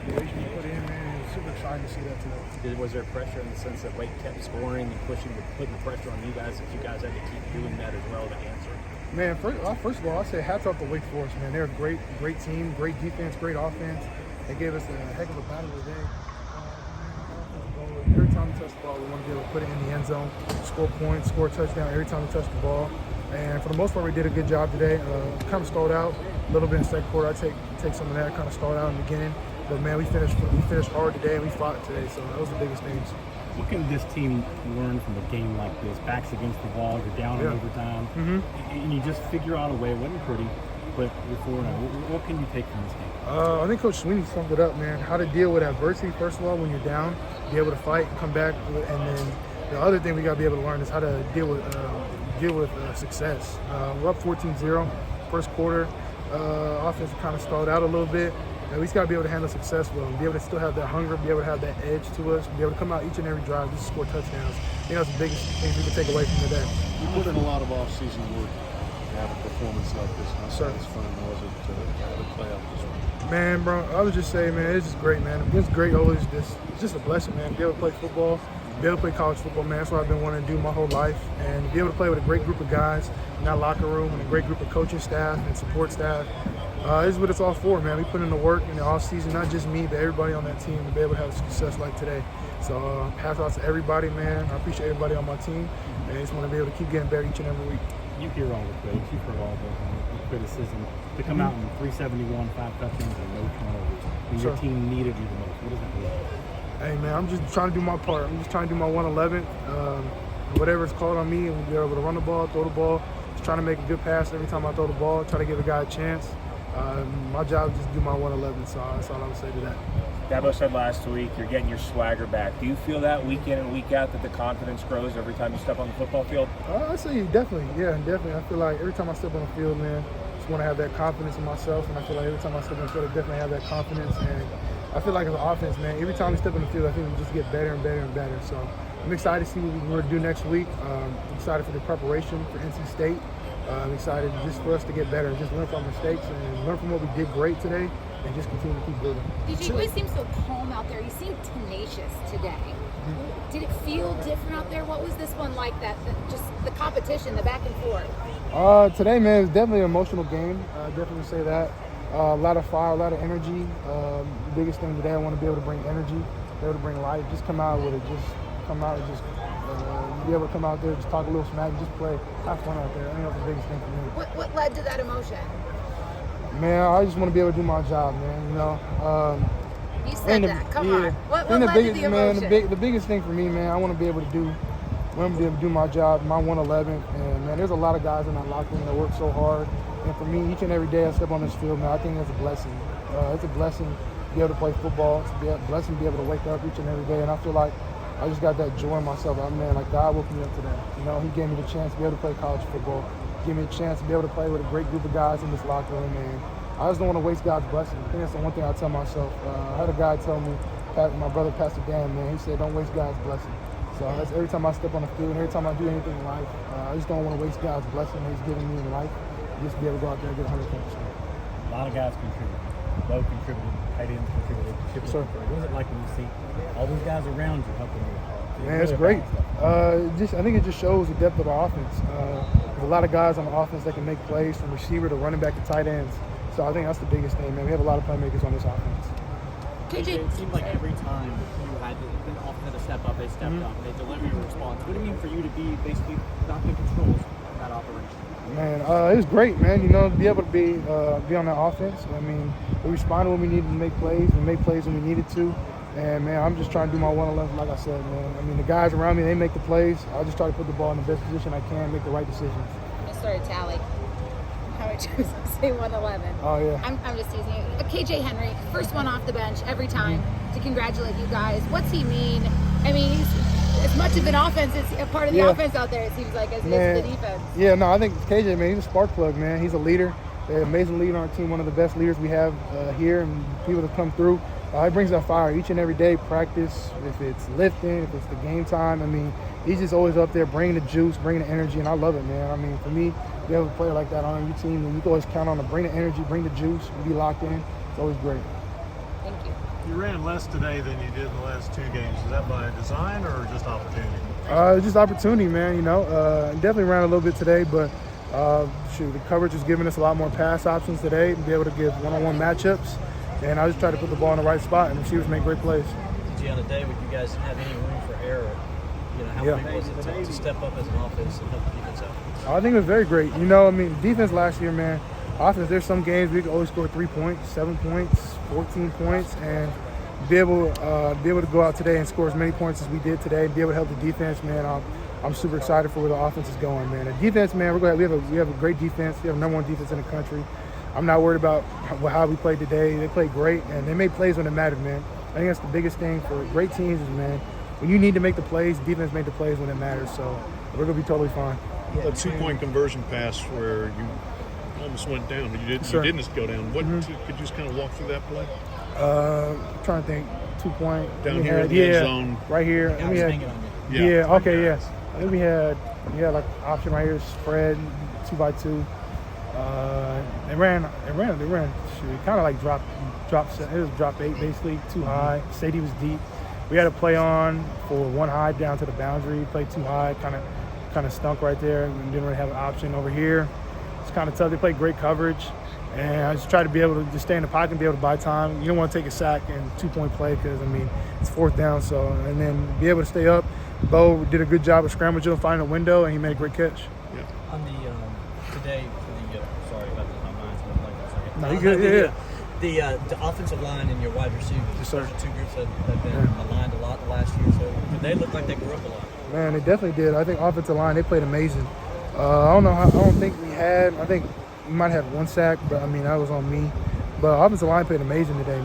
preparation you put in, man. It's super exciting to see that today. Was there pressure in the sense that Wake kept scoring and putting the pressure on you guys, that you guys had to keep doing that as well to answer? Man, first of all, I say hats off to Wake Forest, man. They're a great team, great defense, great offense. They gave us a heck of a battle today. Every time we touch the ball, we want to be able to put it in the end zone, score points, score a touchdown every time we touch the ball. And for the most part, we did a good job today. Kind of stalled out a little bit in the second quarter. I take some of that. Kind of stalled out in the beginning, but man, we finished hard today and we fought today. So that was the biggest things. What can this team learn from a game like this? Backs against the wall, you're down in overtime, and you just figure out a way. It wasn't pretty, but you're 4-0. What can you take from this game? I think Coach Sweeney summed it up, man. How to deal with adversity, first of all, when you're down, be able to fight, come back, and then the other thing we got to be able to learn is how to deal with success. We're up 14-0, first quarter. Offense kind of stalled out a little bit. We just got to be able to handle success well, and be able to still have that hunger, be able to have that edge to us, be able to come out each and every drive, just score touchdowns. I think that's the biggest things we can take away from today. You put in a lot of off-season work to have a performance like this. How satisfying was it to have it play out this way? Man, bro, I would just say, man, it's just great, man. It's great always. It's just a blessing, man. Be able to play football, be able to play college football, man. That's what I've been wanting to do my whole life. And be able to play with a great group of guys in that locker room and a great group of coaching staff and support staff. This is what it's all for, man. We put in the work in the off season, not just me, but everybody on that team to be able to have success like today. So hats off to everybody, man. I appreciate everybody on my team, and I just want to be able to keep getting better each and every week. You hear all the praise, you heard all the criticism. To come out in 371, 5 touchdowns, and no turnovers, when your team needed you the most, what does that mean? Hey, man, I'm just trying to do my part. I'm just trying to do my 111. Whatever it's called on me, and be able to run the ball, throw the ball. Just trying to make a good pass every time I throw the ball. Try to give a guy a chance. My job is just to do my 111, so that's all I would say to that. Dabo said last week you're getting your swagger back. Do you feel that week in and week out that the confidence grows every time you step on the football field? I say definitely, yeah, definitely. I feel like every time I step on the field, man, I just want to have that confidence in myself, and I feel like every time I step on the field, I definitely have that confidence. And I feel like as an offense, man, every time we step on the field, I think we just get better and better and better. So I'm excited to see what we're going to do next week. I'm excited for the preparation for NC State. I'm excited just for us to get better and just learn from our mistakes and learn from what we did great today and just continue to keep building. DJ, you always seem so calm out there. You seem tenacious today. Did it feel different out there? What was this one like, just the competition, the back and forth? Today, man, it's definitely an emotional game. I definitely say that. A lot of fire, a lot of energy. The biggest thing today, I want to be able to bring energy, be able to bring life, just come out with it, be able to come out there, just talk a little smack, just play, have fun out there. I think that's the biggest thing for me. What led to that emotion? Man, I just want to be able to do my job, man. You know. You said that. Come on. What led to the emotion? Man, the biggest thing for me, man, I want to be able to do my job, my 111. And man, there's a lot of guys in that locker room that work so hard. And for me, each and every day I step on this field, man, I think that's a blessing. It's a blessing to be able to play football. It's a blessing to be able to wake up each and every day. And I feel like I just got that joy in myself. Man, like God woke me up today. You know, He gave me the chance to be able to play college football. Give me a chance to be able to play with a great group of guys in this locker room, and I just don't want to waste God's blessing. I think that's the one thing I tell myself. I had a guy tell me, my brother Pastor Dan, man, he said, don't waste God's blessing. So that's every time I step on the field and every time I do anything in life, I just don't want to waste God's blessing that He's giving me in life. Just be able to go out there and get 110%. A lot of guys contributed. Bo contributed, tight ends contributed. Sir. What was it like when you see all those guys around you helping you? Man, it's great. I think it just shows the depth of our offense. There's a lot of guys on the offense that can make plays from receiver to running back to tight ends. So I think that's the biggest thing, man. We have a lot of playmakers on this offense. KJ, it seemed like every time you had an offense had to step up, they stepped up. They delivered your response. What do you mean for you to be basically not the controls of that operation? Man, it was great, man. You know, to be able to be on that offense. I mean, we responded when we needed to make plays. We made plays when we needed to. And, man, I'm just trying to do my 111, like I said, man. I mean, the guys around me, they make the plays. I just try to put the ball in the best position I can, make the right decisions. I started tally. How I chose to say 111. Oh, yeah. I'm just teasing you. KJ Henry, first one off the bench every time to congratulate you guys. What's he mean? I mean, he's as much of an offense as a part of the offense out there, it seems like, as the defense. Yeah, no, I think KJ, man, he's a spark plug, man. He's a leader. An amazing leader on our team, one of the best leaders we have here, and people that come through. He brings that fire each and every day, practice, if it's lifting, if it's the game time. I mean, he's just always up there bringing the juice, bringing the energy, and I love it, man. I mean, for me, to be able to play like that on your team, and you can always count on to bring the energy, bring the juice, and be locked in. It's always great. Thank you. You ran less today than you did in the last 2 games. Is that by design or just opportunity? Just opportunity, man. Definitely ran a little bit today, but the coverage is giving us a lot more pass options today to be able to give one-on-one matchups. And I just try to put the ball in the right spot, and the receivers make great plays. TJ, on a day when you guys have any room for error, how big was it to step up as an offense and help the defense out? I think it was very great. Defense last year, man. Offense, there's some games we could always score 3 points, 7 points, 14 points, and be able to go out today and score as many points as we did today, and be able to help the defense, man. I'm super excited for where the offense is going, man. The defense, man, we have a great defense. We have the #1 defense in the country. I'm not worried about how we played today. They played great, and they made plays when it mattered, man. I think that's the biggest thing for great teams is, man, when you need to make the plays, defense made the plays when it matters. So we're going to be totally fine. A 2-point conversion pass where you almost went down, but you didn't go down. Could you just kind of walk through that play? I'm trying to think. 2-point. Down here in the end zone. Right here. I think we had like option right here, spread 2x2. They ran. Shoot, kind of like drop. It was drop 8 basically, too high. Safety was deep. We had to play on for 1 high down to the boundary. Played too high, kind of stunk right there. We didn't really have an option over here. It's kind of tough. They played great coverage, and I just tried to be able to just stay in the pocket and be able to buy time. You don't want to take a sack and 2-point play because it's 4th down. So and then be able to stay up. Bo did a good job of scramble and finding a window, and he made a great catch. Yeah. On the today for the sorry about this, my mind's been blank for a second. No, you good? The offensive line and your wide receivers. Yes, sir. Those are 2 groups that have been aligned a lot the last year. So they look like they grew up a lot. Man, they definitely did. I think offensive line, they played amazing. I think we might have had 1 sack, but that was on me. But offensive line played amazing today.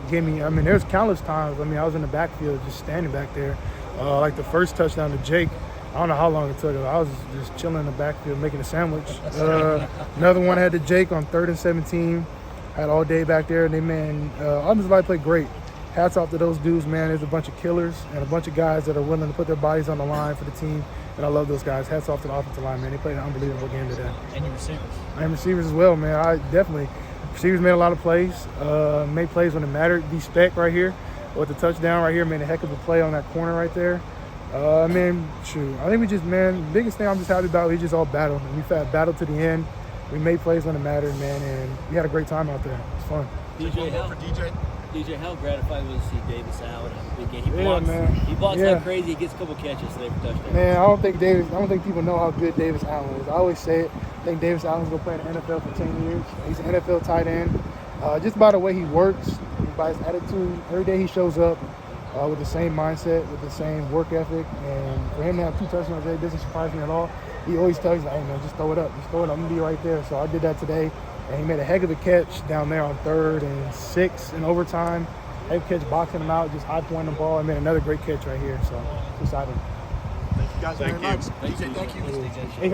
There's countless times. I was in the backfield just standing back there. Like the first touchdown to Jake, I don't know how long it took. I was just chilling in the backfield making a sandwich. Another one I had to Jake on 3rd and 17. Had all day back there. And offensive line played great. Hats off to those dudes, man. There's a bunch of killers and a bunch of guys that are willing to put their bodies on the line for the team. And I love those guys. Hats off to the offensive line, man. They played an unbelievable game today. And your receivers. And receivers as well, man. Receivers made a lot of plays. Made plays when it mattered. D-Spec right here with the touchdown right here made a heck of a play on that corner right there. I think the biggest thing I'm just happy about, we just all battled. And we battled to the end. We made plays when it mattered, man, and we had a great time out there. It was fun. DJ, how gratifying was to see Davis out and have a big game? He blocks like crazy. He gets a couple catches today for touchdowns. Man, I don't think people know how good Davis Allen is. I always say it. I think Davis Allen's going to play in the NFL for 10 years. He's an NFL tight end. Just by the way he works, by his attitude, every day he shows up with the same mindset, with the same work ethic. And for him to have 2 touchdowns today doesn't surprise me at all. He always tells me, hey, man, just throw it up. Just throw it up. I'm going to be right there. So I did that today. And he made a heck of a catch down there on 3rd and 6 in overtime. Heck of a catch, boxing him out, just high pointing the ball, and made another great catch right here. So excited. Thank you guys very much. Thank you. Hey,